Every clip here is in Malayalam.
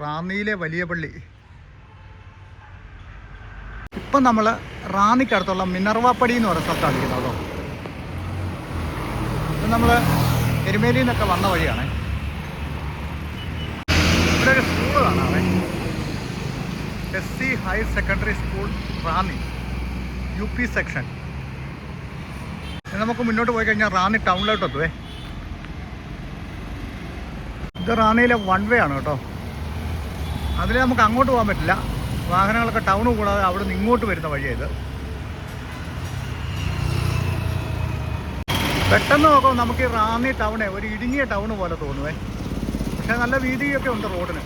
റാന്നിയിലെ വലിയ പള്ളി. ഇപ്പം നമ്മൾ റാന്നിക്കടുത്തുള്ള മിനർവാപ്പടി എന്ന് പറയുന്ന സ്ഥലത്താണ് ഇരിക്കുന്നത് കേട്ടോ. ഇപ്പം നമ്മൾ എരുമേലിയിൽ നിന്നൊക്കെ വന്ന വഴിയാണ്. ഇവിടെ ഒരു സ്കൂൾ കാണാവേ, SC higher secondary school Ranni UP section. നമുക്ക് മുന്നോട്ട് പോയി കഴിഞ്ഞാൽ റാന്നി ടൗണിലോട്ട് എത്തുവേ. ഇത് റാന്നിയിലെ 1 വേ ആണ് കേട്ടോ. അതിൽ നമുക്ക് അങ്ങോട്ട് പോകാൻ പറ്റില്ല, വാഹനങ്ങളൊക്കെ ടൗണ് കൂടാതെ അവിടെ നിന്ന് ഇങ്ങോട്ട് വരുന്ന വഴിയായത്. പെട്ടെന്ന് നോക്കുമ്പോൾ നമുക്ക് ഈ റാന്നി ടൗണേ ഒരു ഇടുങ്ങിയ ടൗണ് പോലെ തോന്നുവേ, പക്ഷേ നല്ല വീതിയൊക്കെ ഉണ്ട് റോഡിന്.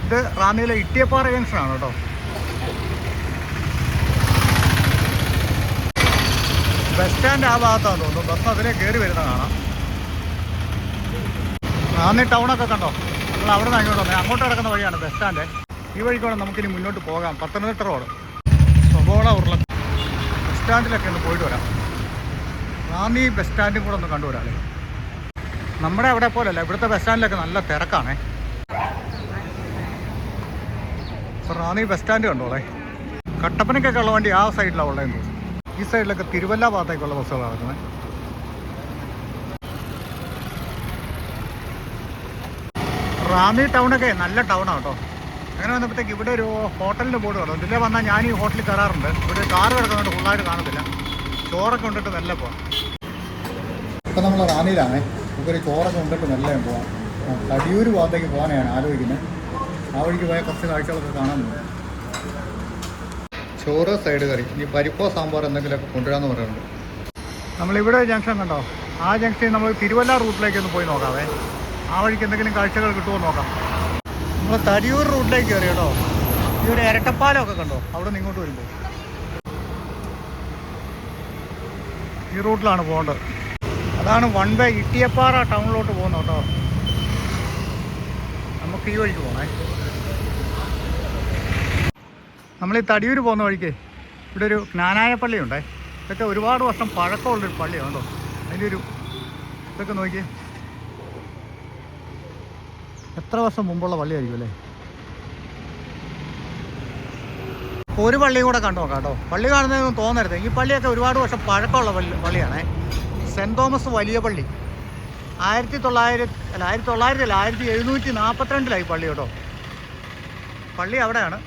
ഇത് റാന്നിയിലെ ഇട്ടിയപ്പാറ ജംഗ്ഷനാണ് കേട്ടോ. ബസ് സ്റ്റാൻഡ് ആ ഭാഗത്താണെന്ന് തോന്നുന്നു, ബസ് അതിലേ കയറി വരുന്ന കാണാം. റാന്നി ടൗണൊക്കെ കണ്ടോ, നമ്മൾ അവിടെ നിന്ന് അങ്ങോട്ട് വന്നത്. അങ്ങോട്ട് കിടക്കുന്ന വഴിയാണ് ബസ് സ്റ്റാൻഡ്. ഈ വഴിക്കോടെ നമുക്കിനി മുന്നോട്ട് പോകാം. പത്തനംതിട്ട റോഡ് സബോള ഉരുള ബസ് സ്റ്റാൻഡിലൊക്കെ ഒന്ന് പോയിട്ട് വരാം. റാന്നി ബസ് സ്റ്റാൻഡും കൂടെ ഒന്ന് കണ്ടുവരാം. നമ്മുടെ അവിടെ പോലല്ല, ഇവിടുത്തെ ബസ് സ്റ്റാൻഡിലൊക്കെ നല്ല തിരക്കാണേ. ഇപ്പോൾ റാന്നി ബസ് സ്റ്റാൻഡ് കണ്ടോളേ. കട്ടപ്പനയ്ക്കൊക്കെ ഉള്ള വണ്ടി ആ സൈഡിലാണ് ഉള്ളതെന്ന് തോന്നുന്നു. ഈ സൈഡിലൊക്കെ തിരുവല്ല ഭാഗത്തേക്കുള്ള ബസ്സുകളാണ് വരുന്നത്. റാന്നി ടൗണൊക്കെ നല്ല ടൗണാണ് കേട്ടോ. അങ്ങനെ വന്നപ്പോഴത്തേക്ക് ഇവിടെ ഒരു ഹോട്ടലിൻ്റെ ബോർഡ് കാണും. ഇതിലേ വന്നാൽ ഞാൻ ഈ ഹോട്ടലിൽ കയറാറുണ്ട്. ഇവിടെ കാറ് കിടക്കുന്നുണ്ട്, ഫുള്ളായിട്ട് കാണത്തില്ല. ചോറൊക്കെ കൊണ്ടിട്ട് മെല്ലെ പോവാം. ഇപ്പം നമ്മൾ റാന്നിയിലാണേ. നമുക്കൊരു ചോറൊക്കെ കൊണ്ടിട്ട് മെല്ലെ പോവാം. തടിയൂർ ഭാഗത്തേക്ക് പോകാനാണ് ആലോചിക്കുന്നത്. ആ വഴിക്ക് പോയാൽ കുറച്ച് കാഴ്ചകളൊക്കെ കാണാനുണ്ട്. ചോറ്, സൈഡ് കറി, ഇനി പരിപ്പോ സാമ്പാർ എന്തെങ്കിലുമൊക്കെ കൊണ്ടുവരാമെന്ന് പറയുന്നുണ്ട്. നമ്മളിവിടെ ജംഗ്ഷൻ കണ്ടോ, ആ ജംഗ്ഷനിൽ നമ്മൾ തിരുവല്ല റൂട്ടിലേക്ക് ഒന്ന് പോയി നോക്കാവേ. ആ വഴിക്ക് എന്തെങ്കിലും കാഴ്ചകൾ കിട്ടുമോ നോക്കാം. നമ്മൾ തടിയൂർ റൂട്ടിലേക്ക് കയറി കേട്ടോ. ഈ ഒരു ഇരട്ടപ്പാലമൊക്കെ കണ്ടോ അവിടെ നിന്ന് ഇങ്ങോട്ട് വരുമ്പോൾ. ഈ റൂട്ടിലാണ് പോകേണ്ടത്. അതാണ് 1 വേ ഇട്ടിയപ്പാറ ടൗണിലോട്ട് പോകുന്നത് കേട്ടോ. നമുക്ക് ഈ വഴിക്ക് പോകണേ. നമ്മൾ ഈ തടിയൂർ പോകുന്ന വഴിക്ക് ഇവിടെ ഒരു ജ്ഞാനായ പള്ളിയുണ്ടേ. ഇതൊക്കെ ഒരുപാട് വർഷം പഴക്കമുള്ളൊരു പള്ളിയാണ് കേട്ടോ. അതിൻ്റെ ഒരു ഇതൊക്കെ നോക്കി, എത്ര വർഷം മുമ്പുള്ള പള്ളിയായിരിക്കും അല്ലേ. ഒരു പള്ളിയും കൂടെ കണ്ടു നോക്കാം കേട്ടോ. പള്ളി കാണുന്നതൊന്നും തോന്നരുത്. ഈ പള്ളിയൊക്കെ ഒരുപാട് വർഷം പഴക്കമുള്ള പള്ളിയാണേ. സെൻറ്റ് തോമസ് വലിയ പള്ളി 1742 പള്ളി കേട്ടോ. പള്ളി അവിടെയാണ്.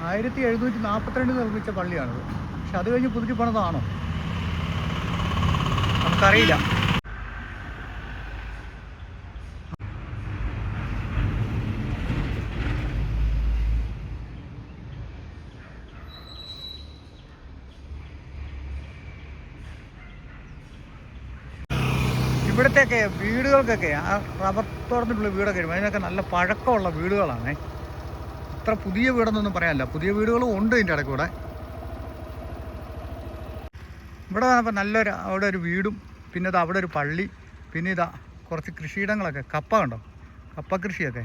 ആയിരത്തി 1742 നിർമ്മിച്ച പള്ളിയാണിത്. പക്ഷെ അത് കഴിഞ്ഞ് പുതുക്കി പണിതാണോ നമുക്കറിയില്ല. ഇവിടത്തെയൊക്കെ വീടുകൾക്കൊക്കെ ആ റബ്ബർ തോട്ടത്തിലുള്ള വീടൊക്കെ വരുമ്പോൾ അതിനൊക്കെ നല്ല പഴക്കമുള്ള വീടുകളാണേ. അത്ര പുതിയ വീടൊന്നും പറയാനില്ല, പുതിയ വീടുകളും ഉണ്ട് ഇതിൻ്റെ ഇടയ്ക്ക് കൂടെ. ഇവിടെ വന്നപ്പോൾ നല്ലൊരു അവിടെ ഒരു വീടും, പിന്നെ ഇത് അവിടെ ഒരു പള്ളി, പിന്നെ ഇതാ കുറച്ച് കൃഷിയിടങ്ങളൊക്കെ. കപ്പ കണ്ടോ, കപ്പ കൃഷിയൊക്കെ.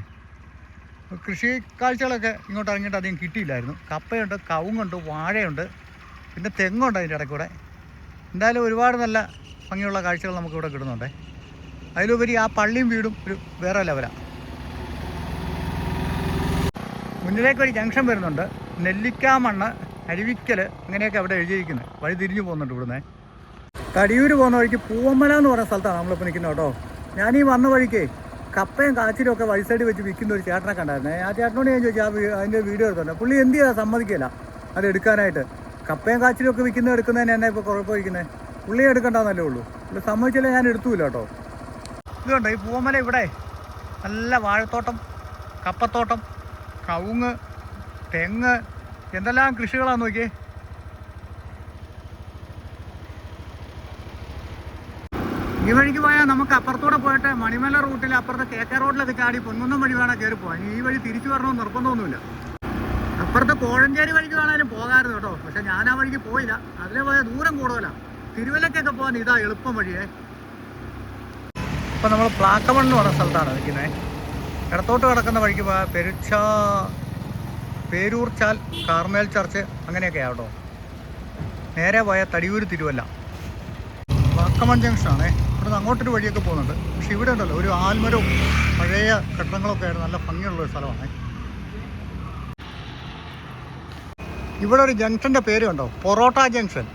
കൃഷി കാഴ്ചകളൊക്കെ ഇങ്ങോട്ട് ഇറങ്ങിയിട്ട് അധികം കിട്ടിയില്ലായിരുന്നു. കപ്പയുണ്ട്, കവുങ്ങുണ്ട്, വാഴയുണ്ട്, പിന്നെ തെങ്ങുണ്ട് അതിൻ്റെ ഇടയ്ക്ക് കൂടെ. എന്തായാലും ഒരുപാട് നല്ല ഭംഗിയുള്ള കാഴ്ചകൾ നമുക്കിവിടെ കിട്ടുന്നുണ്ട്. അതിലുപരി ആ പള്ളിയും വീടും ഒരു വേറെ ലെവലാണ്. മുന്നിലേക്ക് ഒരു ജംഗ്ഷൻ വരുന്നുണ്ട്. നെല്ലിക്കാമണ്ണ്, അരുവിക്കൽ, അങ്ങനെയൊക്കെ അവിടെ എഴുതിയിരിക്കുന്നത്. വഴി തിരിഞ്ഞു പോകുന്നുണ്ട് ഇവിടുന്ന്. തടിയൂർ പോകുന്ന വഴിക്ക് പൂവമ്മല എന്ന് പറയുന്ന സ്ഥലത്താണ് നമ്മളിപ്പോൾ നിൽക്കുന്നത് കേട്ടോ. ഞാനീ വന്ന വഴിക്ക് കപ്പയും കാച്ചിലും ഒക്കെ വഴി സൈഡ് വെച്ച് വിൽക്കുന്ന ഒരു ചേട്ടനെ കണ്ടായിരുന്നേ. ആ ചേട്ടനോട് ഞാൻ ചോദിച്ചു അതിൻ്റെ വീഡിയോ എടുത്തുണ്ട്. പുള്ളി എന്ത് ചെയ്താൽ സമ്മതിക്കില്ല അത് എടുക്കാനായിട്ട്. കപ്പയും കാച്ചിലും ഒക്കെ എടുക്കുന്നതിന് എന്നെ ഇപ്പോൾ കുഴപ്പമിരിക്കുന്നത്. പുള്ളി എടുക്കണ്ടെന്നല്ലേ ഉള്ളൂ. പുള്ളി സമ്മതിച്ചില്ല, ഞാൻ എടുത്തുമില്ല കേട്ടോ. ഇതുകൊണ്ട് ഈ പൂവമ്മല ഇവിടെ നല്ല വാഴത്തോട്ടം, കപ്പത്തോട്ടം, കവുങ്ങ്, തെങ്ങ്, എന്തെല്ലാം കൃഷികളാണ് നോക്കിയേ. ഈ വഴിക്ക് പോയാൽ നമുക്ക് അപ്പുറത്തൂടെ പോയിട്ട് മണിമല റൂട്ടിൽ അപ്പുറത്തെ KK റോഡിലൊക്കെ ചാടി പൊൻകുന്നം വഴി വേണം കയറി പോകാൻ. ഈ വഴി തിരിച്ചു വരണമെന്ന് നിർബന്ധമൊന്നുമില്ല. അപ്പുറത്തെ കോഴഞ്ചേരി വഴിക്ക് വേണേലും പോകാമായിരുന്നു കേട്ടോ. പക്ഷെ ഞാൻ ആ വഴിക്ക് പോയില്ല. അതിലെ പോയാൽ ദൂരം കൂടുതലാണ്. തിരുവല്ലക്കൊക്കെ പോകാൻ ഇതാ എളുപ്പം വഴിയേ. ഇപ്പം നമ്മൾ പ്ലാക്കമൺ എന്ന് പറഞ്ഞ സ്ഥലത്താണ് നിൽക്കുന്നത്. ഇടത്തോട്ട് കിടക്കുന്ന വഴിക്ക് പോയാൽ പേരൂർച്ചാൽ, കാർമേൽ ചർച്ച്, അങ്ങനെയൊക്കെയാണ് കേട്ടോ. നേരെ പോയാൽ തടിയൂർ, തിരുവല്ല. പ്ലാക്കമൺ ജംഗ്ഷനാണേ. ഇവിടുന്ന് അങ്ങോട്ടൊരു വഴിയൊക്കെ പോകുന്നുണ്ട്. പക്ഷെ ഇവിടെ ഉണ്ടല്ലോ ഒരു ആൽമരവും പഴയ കെട്ടിടങ്ങളൊക്കെ ആയിരുന്നു, നല്ല ഭംഗിയുള്ളൊരു സ്ഥലമാണ്. ഇവിടെ ഒരു ജംഗ്ഷൻ്റെ പേര് കണ്ടോ, പൊറോട്ട ജംഗ്ഷൻ.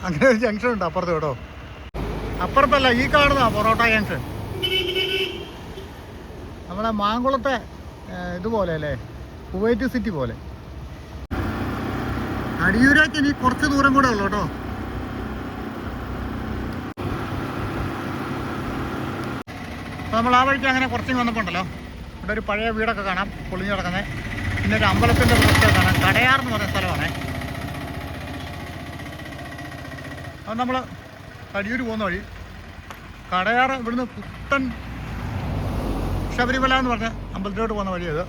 അങ്ങനെ ഒരു ജംഗ്ഷൻ ഉണ്ട് അപ്പുറത്ത് കേട്ടോ. അപ്പുറത്തല്ല, ഈ കാണുന്നതാണ് പൊറോട്ട ജംഗ്ഷൻ. നമ്മളെ മാങ്കുളത്തെ ഇതുപോലെ അല്ലേ, കുവൈറ്റ് സിറ്റി പോലെ. അടിയൂരേക്ക് ഇനി കുറച്ച് ദൂരം കൂടെ ഉള്ളു കേട്ടോ. അപ്പോൾ നമ്മൾ ആ വഴിക്ക് അങ്ങനെ കുറച്ചിങ് വന്നപ്പോൾ ഉണ്ടല്ലോ, ഇവിടെ ഒരു പഴയ വീടൊക്കെ കാണാം പൊളിഞ്ഞു കിടക്കുന്നത്. പിന്നെ ഒരു അമ്പലത്തിൻ്റെ പ്രദേശമൊക്കെ കാണാം. കടയാർ എന്ന് പറയുന്ന സ്ഥലമാണ്. അത് നമ്മൾ തടിയൂർ പോകുന്ന വഴി കടയാർ, ഇവിടുന്ന് പുത്തൻ ശബരിമല എന്ന് പറഞ്ഞ അമ്പലത്തിലോട്ട് പോകുന്ന വഴി. അത്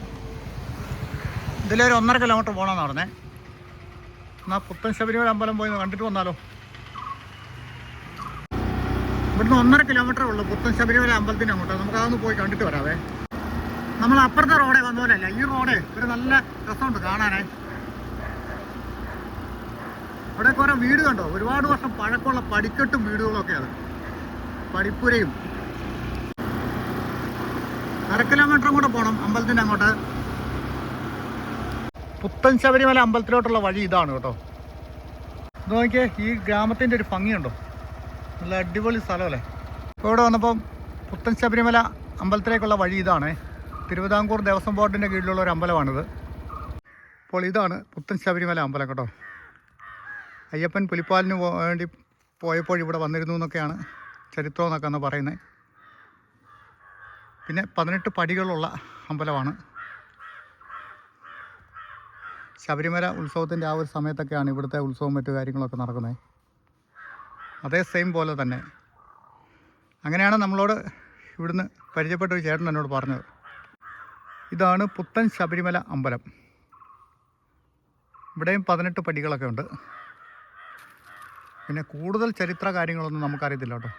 ഇതിലൊരു 1.5 കിലോമീറ്റർ പോകണമെന്ന് പറഞ്ഞേ. എന്നാൽ പുത്തൻ ശബരിമല അമ്പലം പോയി കണ്ടിട്ട് വന്നാലോ. ഇവിടുന്ന് 1.5 കിലോമീറ്റർ ഉള്ളൂ പുത്തൻ ശബരിമല അമ്പലത്തിന് അങ്ങോട്ട്. നമുക്കതൊന്ന് പോയി കണ്ടിട്ട് വരാവേ. നമ്മൾ അപ്പുറത്തെ റോഡേ വന്ന പോലെ അല്ല, ഈ റോഡ് ഒരു നല്ല രസമുണ്ട് കാണാനായി. ഇവിടെ കുറേ വീട് കണ്ടോ, ഒരുപാട് വർഷം പഴക്കമുള്ള പടിക്കെട്ടും വീടുകളൊക്കെയാണ്, പടിപ്പുരയും. 1/2 കിലോമീറ്ററും കൂടെ പോകണം അമ്പലത്തിൻ്റെ അങ്ങോട്ട്. പുത്തൻ ശബരിമല അമ്പലത്തിലോട്ടുള്ള വഴി ഇതാണ് കേട്ടോ. ഇത് നോക്കിയേ, ഈ ഗ്രാമത്തിൻ്റെ ഒരു ഭംഗിയുണ്ടോ, നല്ല അടിപൊളി സ്ഥലമല്ലേ. ഇപ്പോൾ ഇവിടെ വന്നപ്പം പുത്തൻ ശബരിമല അമ്പലത്തിലേക്കുള്ള വഴി ഇതാണ്. തിരുവിതാംകൂർ ദേവസ്വം ബോർഡിൻ്റെ കീഴിലുള്ള ഒരു അമ്പലമാണിത്. അപ്പോൾ ഇതാണ് പുത്തൻ ശബരിമല അമ്പലം കേട്ടോ. അയ്യപ്പൻ പുലിപ്പാലിന് വേണ്ടി പോയപ്പോൾ ഇവിടെ വന്നിരുന്നു എന്നൊക്കെയാണ് ചരിത്രം എന്നൊക്കെ ഒന്ന് പറയുന്നത്. പിന്നെ 18 പടികളുള്ള അമ്പലമാണ്. ശബരിമല ഉത്സവത്തിൻ്റെ ആ ഒരു സമയത്തൊക്കെയാണ് ഇവിടുത്തെ ഉത്സവം മറ്റു കാര്യങ്ങളൊക്കെ നടക്കുന്നത്. അതേ സെയിം പോലെ തന്നെ. അങ്ങനെയാണ് നമ്മളോട് ഇവിടുന്ന് പരിചയപ്പെട്ട ഒരു ചേട്ടൻ എന്നോട് പറഞ്ഞത്. ഇതാണ് പുത്തൻ ശബരിമല അമ്പലം. ഇവിടെയും 18 പടികളൊക്കെ ഉണ്ട്. പിന്നെ കൂടുതൽ ചരിത്ര കാര്യങ്ങളൊന്നും നമുക്കറിയത്തില്ല കേട്ടോ.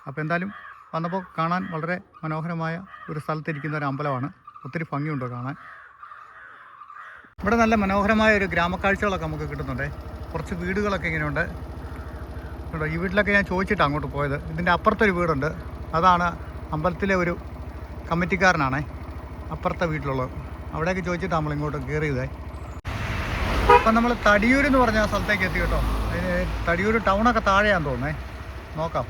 അപ്പോൾ എന്തായാലും വന്നപ്പോൾ കാണാൻ വളരെ മനോഹരമായ ഒരു സ്ഥലത്തിരിക്കുന്ന ഒരു അമ്പലമാണ്. ഒത്തിരി ഭംഗിയുണ്ട് കാണാൻ. ഇവിടെ നല്ല മനോഹരമായ ഒരു ഗ്രാമക്കാഴ്ചകളൊക്കെ നമുക്ക് കിട്ടുന്നുണ്ട്. കുറച്ച് വീടുകളൊക്കെ ഇങ്ങനെയുണ്ട് കേട്ടോ. ഈ വീട്ടിലൊക്കെ ഞാൻ ചോദിച്ചിട്ടാണ് അങ്ങോട്ട് പോയത്. ഇതിൻ്റെ അപ്പുറത്തൊരു വീടുണ്ട്, അതാണ് അമ്പലത്തിലെ ഒരു കമ്മിറ്റിക്കാരനാണ് അപ്പുറത്തെ വീട്ടിലുള്ളത്. അവിടെയൊക്കെ ചോദിച്ചിട്ടാണ് നമ്മൾ ഇങ്ങോട്ട് കയറിയത്. അപ്പം നമ്മൾ തടിയൂർ എന്ന് പറഞ്ഞ സ്ഥലത്തേക്ക് എത്തി കേട്ടോ. തടിയൂർ ടൗണൊക്കെ താഴെയാന്ന് തോന്നുന്നേ. നോക്കാം.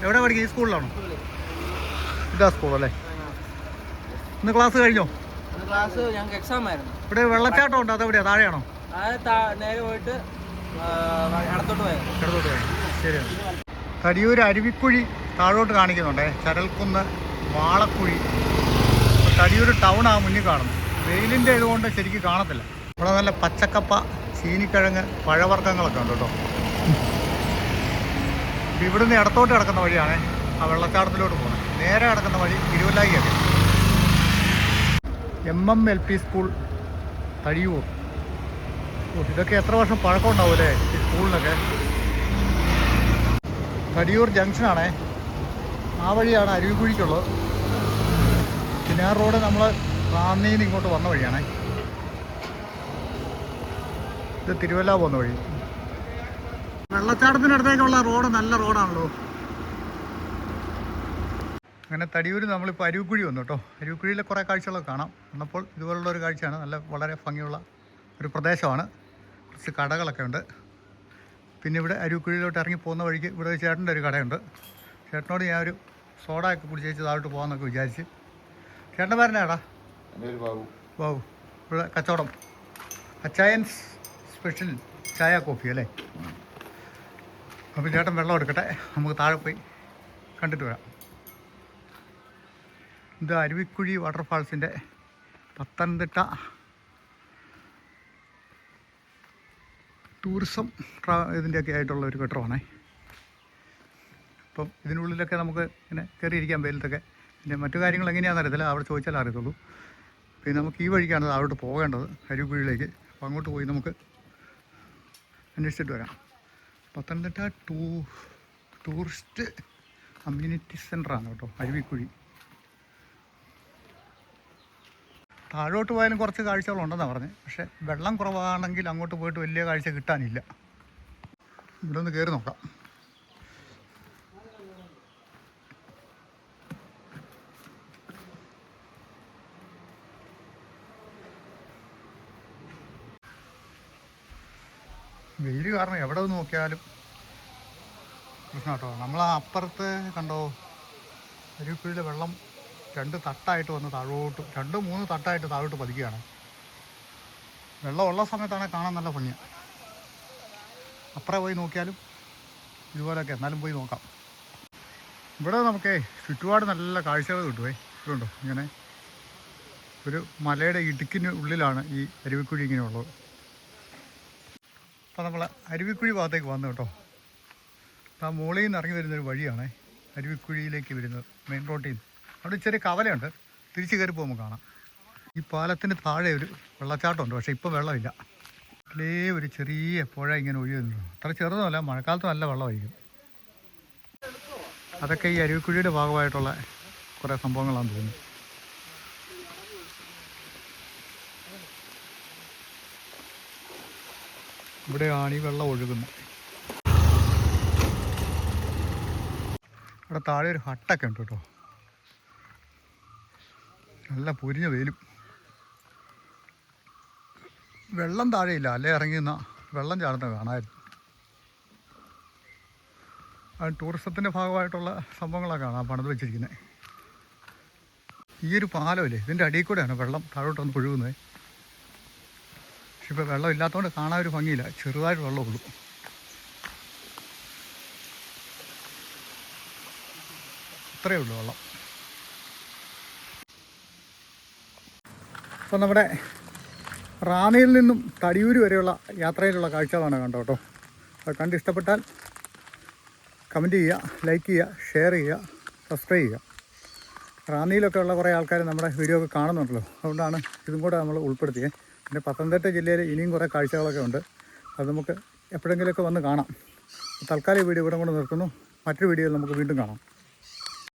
എവിടെ പഠിക്കും? ഈ സ്കൂളിലാണോ? ഇതാ സ്കൂളല്ലേ. ഇന്ന് ക്ലാസ് കഴിഞ്ഞോ? ക്ലാസ് ഞങ്ങൾക്ക് എക്സാം ആയിരുന്നു. ഇവിടെ വെള്ളച്ചാട്ടം ഉണ്ട്, അതെവിടെയാ? താഴെയാണോ? നേരെ പോയിട്ട് ഇടത്തോട്ട് പോയത്. ശരിയാണ്. തടിയൂർ അരുവിക്കുഴി താഴോട്ട് കാണിക്കുന്നുണ്ടേ. ചരൽക്കുന്ന്, വാളക്കുഴി. തടിയൂർ ടൗൺ ആ മുന്നിൽ കാണുന്നു. വെയിലിൻ്റെ ഇതുകൊണ്ട് ശരിക്കും കാണത്തില്ല. ഇവിടെ നല്ല പച്ചക്കപ്പ, ചീനിക്കിഴങ്ങ്, പഴവർഗ്ഗങ്ങളൊക്കെ ഉണ്ട് കേട്ടോ. ഇവിടുന്ന് ഇടത്തോട്ട് കിടക്കുന്ന വഴിയാണ് ആ വെള്ളച്ചാട്ടത്തിലോട്ട് പോകുന്നത്. നേരെ കിടക്കുന്ന വഴി തിരുവല്ലായിയൊക്കെ. LP school Thadiyoor. ഇതൊക്കെ എത്ര വർഷം പഴക്കം ഉണ്ടാവുമല്ലേ ഈ സ്കൂളിനൊക്കെ. തടിയൂർ ജംഗ്ഷനാണേ. ആ വഴിയാണ് അരുവിക്കുഴിക്കുള്ളത്. പിന്നെ ആ റോഡ് നമ്മൾ റാന്നിയിൽ നിന്ന് ഇങ്ങോട്ട് വന്ന വഴിയാണേ. ഇത് തിരുവല്ല പോകുന്ന വഴി. വെള്ളച്ചാട്ടത്തിനടുത്തേക്കുള്ള റോഡ് നല്ല റോഡാണല്ലോ. അങ്ങനെ തടിയൂർ നമ്മളിപ്പോൾ അരുവിക്കുഴി വന്നു കേട്ടോ. അരുവിക്കുഴിയിലെ കുറേ കാഴ്ചകളൊക്കെ കാണാം. വന്നപ്പോൾ ഇതുപോലുള്ള ഒരു കാഴ്ചയാണ്. നല്ല വളരെ ഭംഗിയുള്ള ഒരു പ്രദേശമാണ്. കുറച്ച് കടകളൊക്കെ ഉണ്ട്. പിന്നെ ഇവിടെ അരുവിക്കുഴിയിലോട്ട് ഇറങ്ങി പോകുന്ന വഴിക്ക് ഇവിടെ ഒരു ചേട്ടൻ്റെ ഒരു കടയുണ്ട്. ചേട്ടനോട് ഞാൻ ഒരു സോഡയൊക്കെ കുടിച്ചേച്ച് താഴോട്ട് പോകാമെന്നൊക്കെ വിചാരിച്ച്. ചേട്ടൻ്റെ പേരെന്നാടാ? ബാബു. ഇവിടെ കച്ചവടം അച്ചായൻസ് സ്പെഷ്യൽ ചായ കോഫി അല്ലേ. അപ്പോൾ ചേട്ടൻ വെള്ളം എടുക്കട്ടെ, നമുക്ക് താഴെ പോയി കണ്ടിട്ട് വരാം. ഇത് അരുവിക്കുഴി വാട്ടർഫാൾസിൻ്റെ പത്തനംതിട്ട ടൂറിസം ഇതിൻ്റെയൊക്കെ ആയിട്ടുള്ള ഒരു കെട്ടിടമാണേ. അപ്പം ഇതിനുള്ളിലൊക്കെ നമുക്ക് ഇങ്ങനെ കയറിയിരിക്കാൻ വെയിലത്തൊക്കെ. പിന്നെ മറ്റു കാര്യങ്ങൾ എങ്ങനെയാണെന്ന് അറിയത്തില്ല, അവിടെ ചോദിച്ചാലേ അറിയത്തുള്ളൂ. പിന്നെ നമുക്ക് ഈ വഴിക്കാണ് അവിടെ പോകേണ്ടത്, അരുവിക്കുഴിയിലേക്ക്. അപ്പോൾ അങ്ങോട്ട് പോയി നമുക്ക് അന്വേഷിച്ചിട്ട് വരാം. പത്തനംതിട്ട ടൂറിസ്റ്റ് കമ്മ്യൂണിറ്റി സെൻ്ററാണ് കേട്ടോ അരുവിക്കുഴി. താഴോട്ട് പോയാലും കുറച്ച് കാഴ്ചകളുണ്ടെന്നാണ് പറഞ്ഞത്. പക്ഷേ വെള്ളം കുറവാണെങ്കിൽ അങ്ങോട്ട് പോയിട്ട് വലിയ കാഴ്ച കിട്ടാനില്ല. ഇവിടെ ഒന്ന് കയറി നോക്കാം. വെയിൽ കാരണം എവിടെ നോക്കിയാലും പ്രശ്നം കേട്ടോ. നമ്മൾ ആ അപ്പുറത്ത് കണ്ടോ, അരുവിക്കുഴിയിലെ വെള്ളം 2 തട്ടായിട്ട് വന്ന് താഴോട്ട്, 2-3 തട്ടായിട്ട് താഴോട്ട് പതിക്കുകയാണ്. വെള്ളമുള്ള സമയത്താണ് കാണാൻ നല്ല ഭംഗിയാണ്. അപ്പുറം പോയി നോക്കിയാലും ഇതുപോലെയൊക്കെ, എന്നാലും പോയി നോക്കാം. ഇവിടെ നമുക്ക് ചുറ്റുപാട് നല്ല കാഴ്ചകൾ കിട്ടുമേ. ഇതുണ്ടോ, ഇങ്ങനെ ഒരു മലയുടെ ഇടുക്കിന് ഉള്ളിലാണ് ഈ അരുവിക്കുഴി ഇങ്ങനെ ഉള്ളത്. അപ്പോൾ നമ്മൾ അരുവിക്കുഴി ഭാഗത്തേക്ക് വന്നു കേട്ടോ. ആ മുകളിൽ നിന്ന് ഇറങ്ങി വരുന്നൊരു വഴിയാണ് അരുവിക്കുഴിയിലേക്ക് വരുന്നത്, മെയിൻ റോഡിൽ നിന്ന്. അവിടെ ചെറിയ കവലയുണ്ട്, തിരിച്ച് കയറി പോകുമ്പോൾ കാണാം. ഈ പാലത്തിന് താഴെ ഒരു വെള്ളച്ചാട്ടമുണ്ട്, പക്ഷേ ഇപ്പോൾ വെള്ളമില്ല. ഇതിലേ ഒരു ചെറിയ പുഴ ഇങ്ങനെ ഒഴുകി വരുന്നുണ്ട്. അത്ര ചെറുതുമല്ല, മഴക്കാലത്ത് നല്ല വെള്ളമായിരിക്കും. അതൊക്കെ ഈ അരുവിക്കുഴിയുടെ ഭാഗമായിട്ടുള്ള കുറേ സംഭവങ്ങളാണെന്ന് തോന്നുന്നു. ഇവിടെയാണ് ഈ വെള്ളം ഒഴുകുന്നത്. ഇവിടെ താഴെ ഒരു ഹട്ടൊക്കെ ഉണ്ട് കേട്ടോ. നല്ല പൊരിഞ്ഞ വെയിലും. വെള്ളം താഴെയില്ല, അല്ലേ ഇറങ്ങി നിന്നാൽ വെള്ളം ചാടുന്നത് കാണാമായിരുന്നു. അത് ടൂറിസത്തിൻ്റെ ഭാഗമായിട്ടുള്ള സംഭവങ്ങളൊക്കെ കാണാം പണിത് വെച്ചിരിക്കുന്നത്. ഈ ഒരു പാലമില്ലേ, ഇതിൻ്റെ അടിയിൽ കൂടെയാണ് വെള്ളം താഴോട്ട് വന്ന് ഒഴുകുന്നത്. പക്ഷെ ഇപ്പോൾ വെള്ളം ഇല്ലാത്തതുകൊണ്ട് കാണാൻ ഒരു ഭംഗിയില്ല, ചെറുതായിട്ട് വെള്ളമുള്ളൂ. ഇത്രയേ ഉള്ളൂ വെള്ളം. അപ്പോൾ നമ്മുടെ റാന്നിയിൽ നിന്നും തടിയൂർ വരെയുള്ള യാത്രയിലുള്ള കാഴ്ചകളാണ് കണ്ടോ കേട്ടോ. അത് കണ്ട് ഇഷ്ടപ്പെട്ടാൽ കമൻറ്റ് ചെയ്യുക, ലൈക്ക് ചെയ്യുക, ഷെയർ ചെയ്യുക, സബ്സ്ക്രൈബ് ചെയ്യുക. റാന്നിയിലൊക്കെ ഉള്ള കുറേ ആൾക്കാർ നമ്മുടെ വീഡിയോ ഒക്കെ കാണുന്നുണ്ടല്ലോ, അതുകൊണ്ടാണ് ഇതും കൂടെ നമ്മൾ ഉൾപ്പെടുത്തിയത്. പിന്നെ പത്തനംതിട്ട ജില്ലയിൽ ഇനിയും കുറേ കാഴ്ചകളൊക്കെ ഉണ്ട്, അത് നമുക്ക് എപ്പോഴെങ്കിലുമൊക്കെ വന്ന് കാണാം. തൽക്കാലം ഈ വീഡിയോ ഇവിടെ കൊണ്ട് നിർത്തുന്നു. മറ്റൊരു വീഡിയോയിൽ നമുക്ക് വീണ്ടും കാണാം.